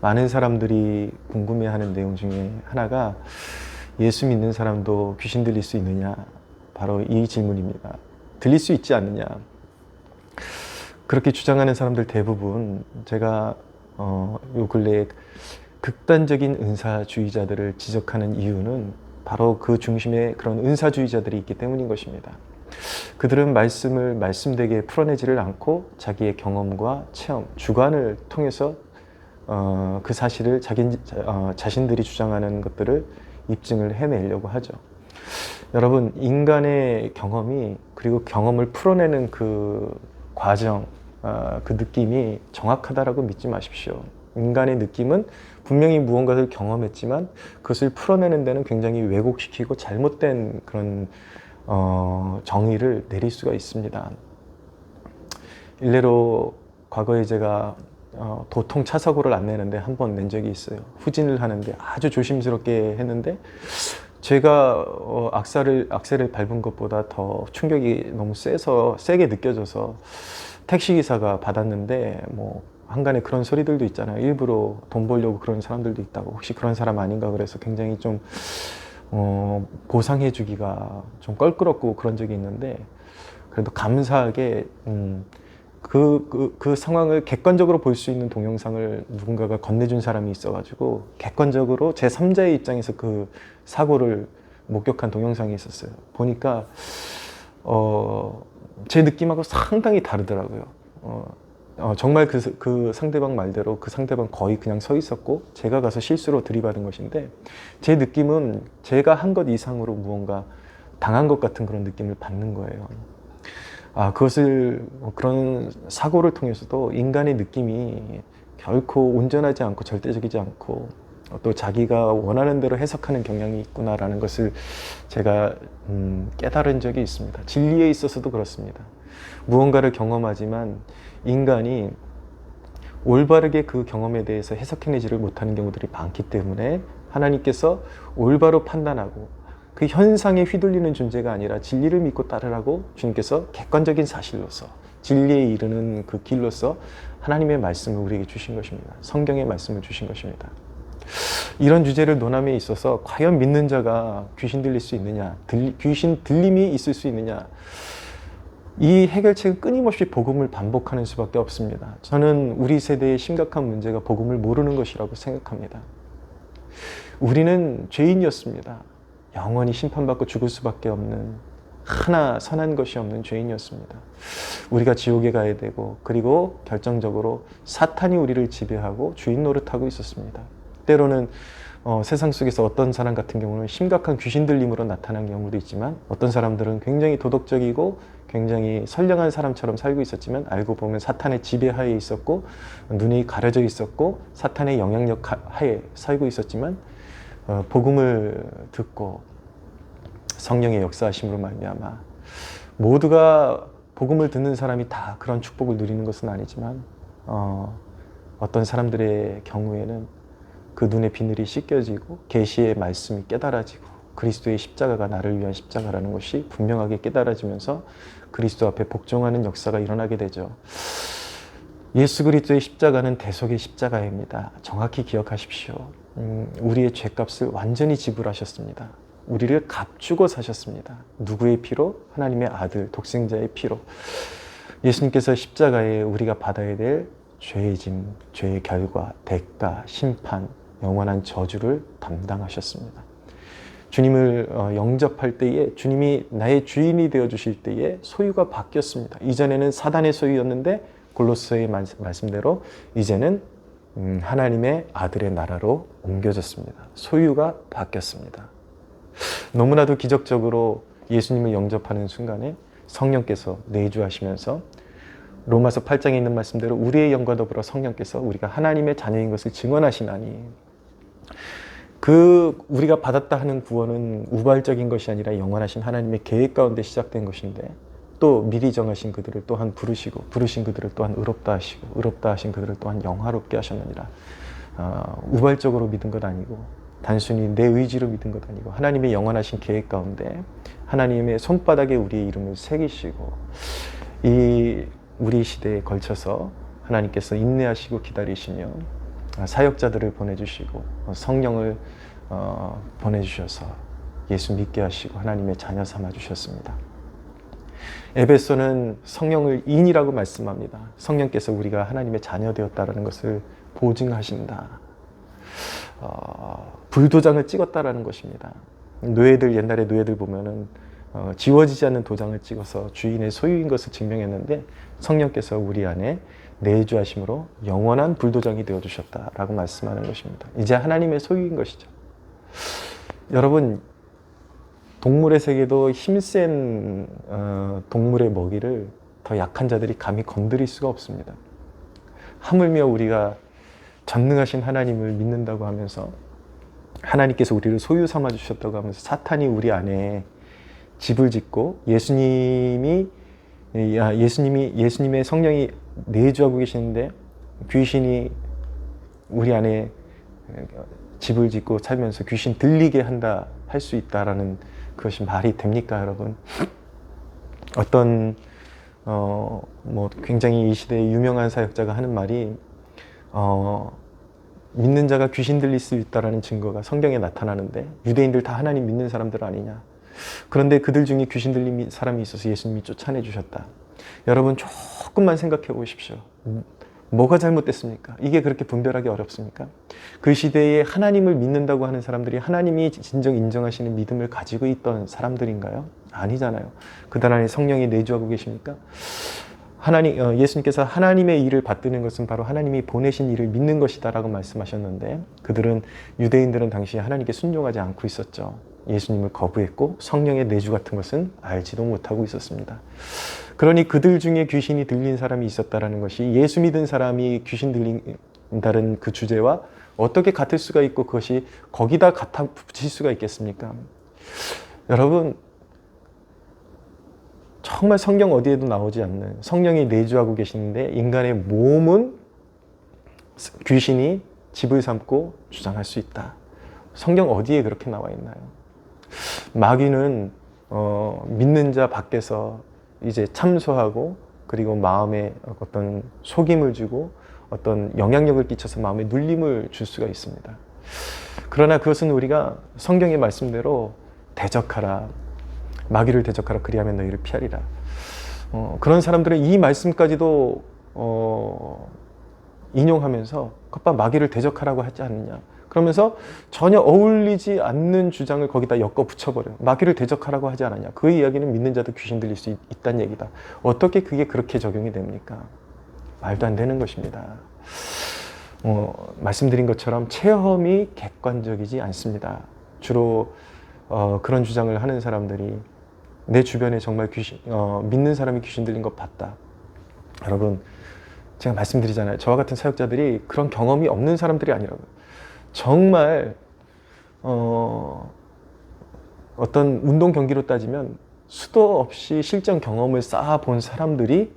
많은 사람들이 궁금해하는 내용 중에 하나가 예수 믿는 사람도 귀신 들릴 수 있느냐? 바로 이 질문입니다. 들릴 수 있지 않느냐? 그렇게 주장하는 사람들 대부분 제가 요 근래에 극단적인 은사주의자들을 지적하는 이유는 바로 그 중심에 그런 은사주의자들이 있기 때문인 것입니다. 그들은 말씀을 말씀되게 풀어내지를 않고 자기의 경험과 체험, 주관을 통해서 그 사실을 자신들이 주장하는 것들을 입증을 해내려고 하죠. 여러분, 인간의 경험이 그리고 경험을 풀어내는 그 과정, 그 느낌이 정확하다라고 믿지 마십시오. 인간의 느낌은 분명히 무언가를 경험했지만 그것을 풀어내는 데는 굉장히 왜곡시키고 잘못된 그런 정의를 내릴 수가 있습니다. 일례로 과거에 제가 도통 차 사고를 안 내는데 한 번 낸 적이 있어요. 후진을 하는데 아주 조심스럽게 했는데 제가 악셀을 밟은 것보다 더 충격이 너무 세게 느껴져서 택시기사가 받았는데 뭐 한간에 그런 소리들도 있잖아요. 일부러 돈 벌려고 그런 사람들도 있다고. 혹시 그런 사람 아닌가 그래서 굉장히 좀 보상해 주기가 좀 껄끄럽고 그런 적이 있는데 그래도 감사하게 그 상황을 객관적으로 볼 수 있는 동영상을 누군가가 건네준 사람이 있어가지고 객관적으로 제3자의 입장에서 그 사고를 목격한 동영상이 있었어요. 보니까 제 느낌하고 상당히 다르더라고요. 정말 그 상대방 말대로 그 상대방 거의 그냥 서 있었고 제가 가서 실수로 들이받은 것인데 제 느낌은 제가 한 것 이상으로 무언가 당한 것 같은 그런 느낌을 받는 거예요. 그런 사고를 통해서도 인간의 느낌이 결코 온전하지 않고 절대적이지 않고 또 자기가 원하는 대로 해석하는 경향이 있구나라는 것을 제가 깨달은 적이 있습니다. 진리에 있어서도 그렇습니다. 무언가를 경험하지만 인간이 올바르게 그 경험에 대해서 해석해내지를 못하는 경우들이 많기 때문에 하나님께서 올바로 판단하고 그 현상에 휘둘리는 존재가 아니라 진리를 믿고 따르라고 주님께서 객관적인 사실로서 진리에 이르는 그 길로서 하나님의 말씀을 우리에게 주신 것입니다. 성경의 말씀을 주신 것입니다. 이런 주제를 논함에 있어서 과연 믿는 자가 귀신 들릴 수 있느냐, 귀신 들림이 있을 수 있느냐, 이 해결책은 끊임없이 복음을 반복하는 수밖에 없습니다. 저는 우리 세대의 심각한 문제가 복음을 모르는 것이라고 생각합니다. 우리는 죄인이었습니다. 영원히 심판받고 죽을 수밖에 없는 하나 선한 것이 없는 죄인이었습니다. 우리가 지옥에 가야 되고 그리고 결정적으로 사탄이 우리를 지배하고 주인 노릇하고 있었습니다. 때로는 세상 속에서 어떤 사람 같은 경우는 심각한 귀신 들림으로 나타난 경우도 있지만 어떤 사람들은 굉장히 도덕적이고 굉장히 선량한 사람처럼 살고 있었지만 알고 보면 사탄의 지배하에 있었고 눈이 가려져 있었고 사탄의 영향력 하에 살고 있었지만 복음을 듣고 성령의 역사하심으로 말미암아 모두가 복음을 듣는 사람이 다 그런 축복을 누리는 것은 아니지만 어떤 사람들의 경우에는 그 눈의 비늘이 씻겨지고 계시의 말씀이 깨달아지고 그리스도의 십자가가 나를 위한 십자가라는 것이 분명하게 깨달아지면서 그리스도 앞에 복종하는 역사가 일어나게 되죠. 예수 그리스도의 십자가는 대속의 십자가입니다. 정확히 기억하십시오. 우리의 죄값을 완전히 지불하셨습니다. 우리를 값주고 사셨습니다. 누구의 피로? 하나님의 아들, 독생자의 피로. 예수님께서 십자가에 우리가 받아야 될 죄의 짐, 죄의 결과, 대가, 심판, 영원한 저주를 담당하셨습니다. 주님을 영접할 때에 주님이 나의 주인이 되어주실 때에 소유가 바뀌었습니다. 이전에는 사단의 소유였는데 골로새의 말씀대로 이제는 하나님의 아들의 나라로 옮겨졌습니다. 소유가 바뀌었습니다. 너무나도 기적적으로 예수님을 영접하는 순간에 성령께서 내주하시면서 로마서 8장에 있는 말씀대로 우리의 영과 더불어 성령께서 우리가 하나님의 자녀인 것을 증언하시나니 우리가 받았다 하는 구원은 우발적인 것이 아니라 영원하신 하나님의 계획 가운데 시작된 것인데 또 미리 정하신 그들을 또한 부르시고 부르신 그들을 또한 의롭다 하시고 의롭다 하신 그들을 또한 영화롭게 하셨느니라. 우발적으로 믿은 것 아니고 단순히 내 의지로 믿은 것 아니고 하나님의 영원하신 계획 가운데 하나님의 손바닥에 우리의 이름을 새기시고 이 우리 시대에 걸쳐서 하나님께서 인내하시고 기다리시며 사역자들을 보내주시고 성령을 보내주셔서 예수 믿게 하시고 하나님의 자녀 삼아 주셨습니다. 에베소는 성령을 인이라고 말씀합니다. 성령께서 우리가 하나님의 자녀 되었다는 것을 보증하신다. 불도장을 찍었다라는 것입니다. 옛날에 노예들 보면은 지워지지 않는 도장을 찍어서 주인의 소유인 것을 증명했는데 성령께서 우리 안에 내주하심으로 영원한 불도장이 되어주셨다라고 말씀하는 것입니다. 이제 하나님의 소유인 것이죠. 여러분, 동물의 세계도 힘센 동물의 먹이를 더 약한 자들이 감히 건드릴 수가 없습니다. 하물며 우리가 전능하신 하나님을 믿는다고 하면서 하나님께서 우리를 소유 삼아 주셨다고 하면서 사탄이 우리 안에 집을 짓고 예수님의 성령이 내주하고 계시는데 귀신이 우리 안에 집을 짓고 살면서 귀신 들리게 한다 할 수 있다라는 그것이 말이 됩니까, 여러분? 어떤 굉장히 이 시대에 유명한 사역자가 하는 말이 믿는 자가 귀신 들릴 수 있다라는 증거가 성경에 나타나는데 유대인들 다 하나님 믿는 사람들 아니냐? 그런데 그들 중에 귀신 들린 사람이 있어서 예수님이 쫓아내 주셨다. 여러분 조금만 생각해 보십시오. 뭐가 잘못됐습니까? 이게 그렇게 분별하기 어렵습니까? 그 시대에 하나님을 믿는다고 하는 사람들이 하나님이 진정 인정하시는 믿음을 가지고 있던 사람들인가요? 아니잖아요. 그들 안에 성령이 내주하고 계십니까? 예수님께서 하나님의 일을 받드는 것은 바로 하나님이 보내신 일을 믿는 것이다 라고 말씀하셨는데 유대인들은 당시에 하나님께 순종하지 않고 있었죠. 예수님을 거부했고 성령의 내주 같은 것은 알지도 못하고 있었습니다. 그러니 그들 중에 귀신이 들린 사람이 있었다라는 것이 예수 믿은 사람이 귀신 들린다는 그 주제와 어떻게 같을 수가 있고 그것이 거기다 갖다 붙일 수가 있겠습니까? 여러분, 정말 성경 어디에도 나오지 않는 성령이 내주하고 계시는데 인간의 몸은 귀신이 집을 삼고 주장할 수 있다. 성경 어디에 그렇게 나와 있나요? 마귀는 믿는 자 밖에서 이제 참소하고 그리고 마음에 어떤 속임을 주고 어떤 영향력을 끼쳐서 마음에 눌림을 줄 수가 있습니다. 그러나 그것은 우리가 성경의 말씀대로 대적하라, 마귀를 대적하라, 그리하면 너희를 피하리라. 그런 사람들은 이 말씀까지도 인용하면서 그것 마귀를 대적하라고 하지 않느냐. 그러면서 전혀 어울리지 않는 주장을 거기다 엮어 붙여버려요. 마귀를 대적하라고 하지 않았냐. 그 이야기는 믿는 자도 귀신 들릴 수 있다는 얘기다. 어떻게 그게 그렇게 적용이 됩니까? 말도 안 되는 것입니다. 말씀드린 것처럼 체험이 객관적이지 않습니다. 주로 그런 주장을 하는 사람들이 내 주변에 정말 믿는 사람이 귀신 들린 것 봤다. 여러분, 제가 말씀드리잖아요. 저와 같은 사역자들이 그런 경험이 없는 사람들이 아니라고요. 정말 어떤 운동 경기로 따지면 수도 없이 실전 경험을 쌓아본 사람들이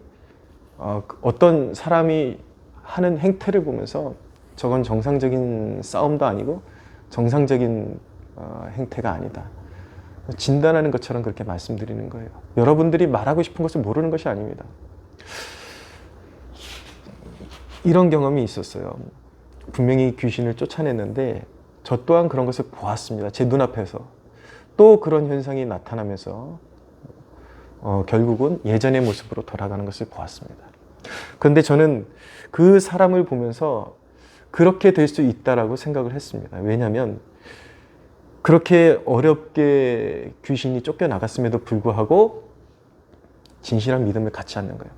어떤 사람이 하는 행태를 보면서 저건 정상적인 싸움도 아니고 정상적인 행태가 아니다. 진단하는 것처럼 그렇게 말씀드리는 거예요. 여러분들이 말하고 싶은 것을 모르는 것이 아닙니다. 이런 경험이 있었어요. 분명히 귀신을 쫓아냈는데 저 또한 그런 것을 보았습니다. 제 눈앞에서. 또 그런 현상이 나타나면서 결국은 예전의 모습으로 돌아가는 것을 보았습니다. 그런데 저는 그 사람을 보면서 그렇게 될 수 있다라고 생각을 했습니다. 왜냐하면 그렇게 어렵게 귀신이 쫓겨나갔음에도 불구하고 진실한 믿음을 갖지 않는 거예요.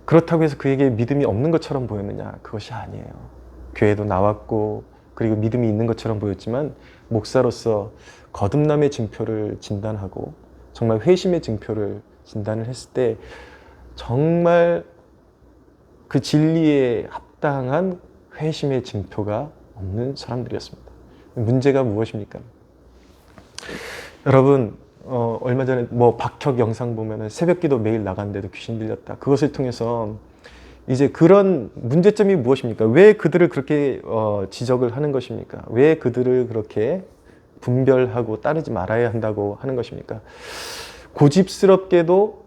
그렇다고 해서 그에게 믿음이 없는 것처럼 보였느냐? 그것이 아니에요. 교회도 나왔고 그리고 믿음이 있는 것처럼 보였지만 목사로서 거듭남의 징표를 진단하고 정말 회심의 징표를 진단을 했을 때 정말 그 진리에 합당한 회심의 징표가 없는 사람들이었습니다. 문제가 무엇입니까? 여러분, 얼마 전에 박혁 영상 보면은 새벽기도 매일 나갔는데도 귀신 들렸다. 그것을 통해서 이제 그런 문제점이 무엇입니까? 왜 그들을 그렇게 지적을 하는 것입니까? 왜 그들을 그렇게 분별하고 따르지 말아야 한다고 하는 것입니까? 고집스럽게도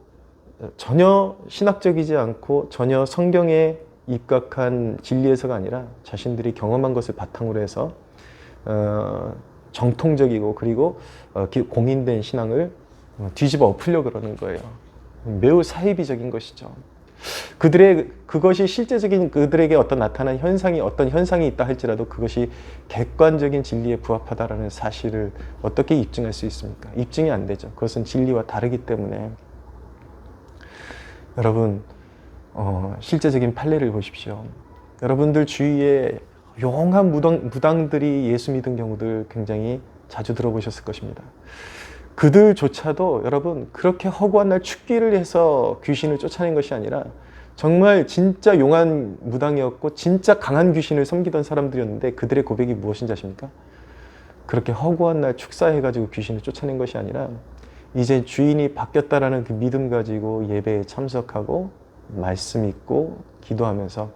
전혀 신학적이지 않고 전혀 성경에 입각한 진리에서가 아니라 자신들이 경험한 것을 바탕으로 해서 정통적이고 그리고 공인된 신앙을 뒤집어 엎으려고 그러는 거예요. 매우 사이비적인 것이죠. 그것이 실제적인 그들에게 어떤 나타난 현상이 어떤 현상이 있다 할지라도 그것이 객관적인 진리에 부합하다라는 사실을 어떻게 입증할 수 있습니까? 입증이 안 되죠. 그것은 진리와 다르기 때문에. 여러분, 실제적인 판례를 보십시오. 여러분들 주위에 용한 무당들이 예수 믿은 경우들 굉장히 자주 들어보셨을 것입니다. 그들조차도 여러분 그렇게 허구한 날 축기를 해서 귀신을 쫓아낸 것이 아니라 정말 진짜 용한 무당이었고 진짜 강한 귀신을 섬기던 사람들이었는데 그들의 고백이 무엇인지 아십니까? 그렇게 허구한 날 축사해가지고 귀신을 쫓아낸 것이 아니라 이제 주인이 바뀌었다라는 그 믿음 가지고 예배에 참석하고 말씀 읽고 기도하면서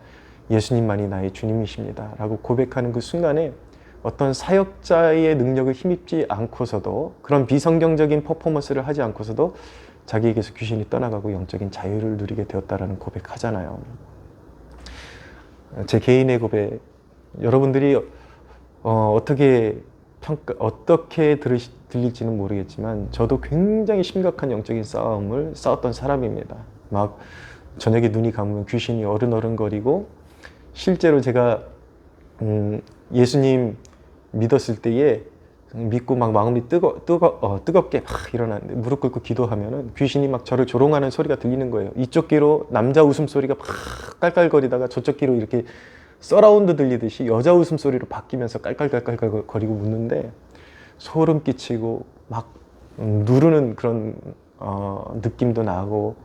예수님만이 나의 주님이십니다 라고 고백하는 그 순간에 어떤 사역자의 능력을 힘입지 않고서도 그런 비성경적인 퍼포먼스를 하지 않고서도 자기에게서 귀신이 떠나가고 영적인 자유를 누리게 되었다라는 고백하잖아요. 제 개인의 고백, 여러분들이 어떻게 들릴지는 모르겠지만 저도 굉장히 심각한 영적인 싸움을 싸웠던 사람입니다. 막 저녁에 눈이 감으면 귀신이 어른거리고 실제로 제가 예수님 믿었을 때에 믿고 막 마음이 뜨겁게 막 일어났는데 무릎 꿇고 기도하면은 귀신이 막 저를 조롱하는 소리가 들리는 거예요. 이쪽 귀로 남자 웃음소리가 막 깔깔거리다가 저쪽 귀로 이렇게 서라운드 들리듯이 여자 웃음소리로 바뀌면서 깔깔거리고 묻는데 소름 끼치고 막 누르는 그런 느낌도 나고.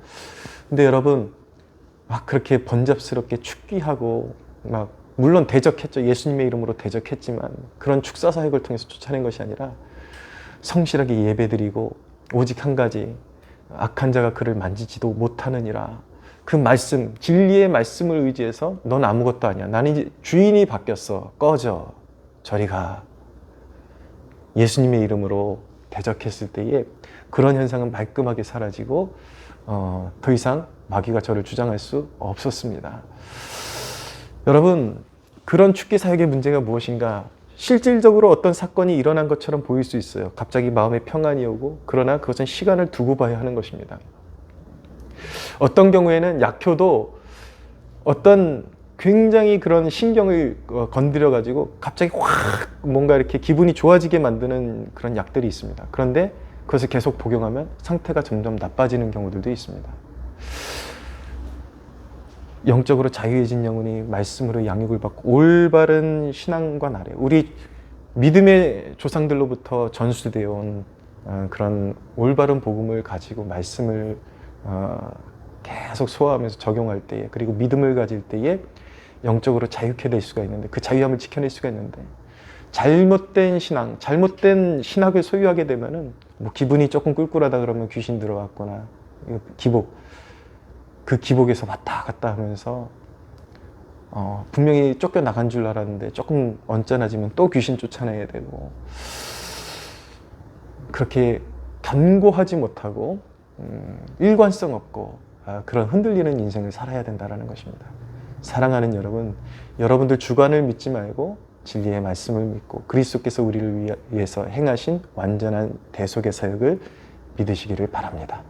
근데 여러분 막 그렇게 번잡스럽게 축기하고 막 물론 대적했죠. 예수님의 이름으로 대적했지만 그런 축사 사역을 통해서 쫓아낸 것이 아니라 성실하게 예배드리고 오직 한 가지, 악한 자가 그를 만지지도 못하느니라. 그 말씀, 진리의 말씀을 의지해서 넌 아무것도 아니야. 나는 이제 주인이 바뀌었어. 꺼져. 저리 가. 예수님의 이름으로 대적했을 때에 그런 현상은 말끔하게 사라지고 더 이상 마귀가 저를 주장할 수 없었습니다. 여러분, 그런 축기 사역의 문제가 무엇인가? 실질적으로 어떤 사건이 일어난 것처럼 보일 수 있어요. 갑자기 마음에 평안이 오고, 그러나 그것은 시간을 두고 봐야 하는 것입니다. 어떤 경우에는 약효도 어떤 굉장히 그런 신경을 건드려 가지고 갑자기 확 뭔가 이렇게 기분이 좋아지게 만드는 그런 약들이 있습니다. 그런데 그것을 계속 복용하면 상태가 점점 나빠지는 경우들도 있습니다. 영적으로 자유해진 영혼이 말씀으로 양육을 받고 올바른 신앙관 아래 우리 믿음의 조상들로부터 전수되어 온 그런 올바른 복음을 가지고 말씀을 계속 소화하면서 적용할 때에 그리고 믿음을 가질 때에 영적으로 자유케 될 수가 있는데 그 자유함을 지켜낼 수가 있는데 잘못된 신앙, 잘못된 신학을 소유하게 되면은 뭐 기분이 조금 꿀꿀하다 그러면 귀신 들어왔거나 그 기복에서 왔다 갔다 하면서 분명히 쫓겨나간 줄 알았는데 조금 언짢아지면 또 귀신 쫓아내야 되고 그렇게 견고하지 못하고 일관성 없고 그런 흔들리는 인생을 살아야 된다는 것입니다. 사랑하는 여러분, 여러분들 주관을 믿지 말고 진리의 말씀을 믿고 그리스도께서 우리를 위해서 행하신 완전한 대속의 사역을 믿으시기를 바랍니다.